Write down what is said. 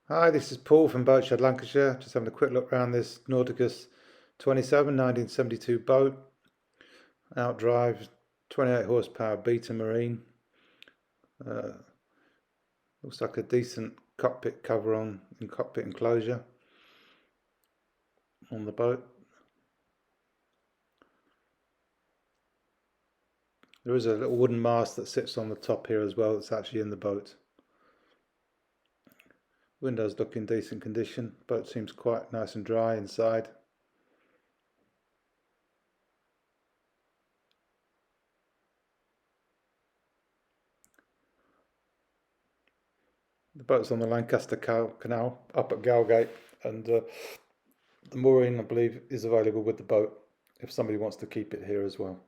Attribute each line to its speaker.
Speaker 1: Hi, this is Paul from Boatshed, Lancashire. Just having a quick look around this Nauticus 27 1972 boat. Outdrive, 28 horsepower beta marine. Uh, Looks like a decent cockpit cover on in cockpit enclosure on the boat. There is a little wooden mast that sits on the top here as well. That's actually in the boat. Windows look in decent condition. Boat seems quite nice and dry inside. The boat's on the Lancaster Canal up at Galgate, and the mooring, I believe, is available with the boat if somebody wants to keep it here as well.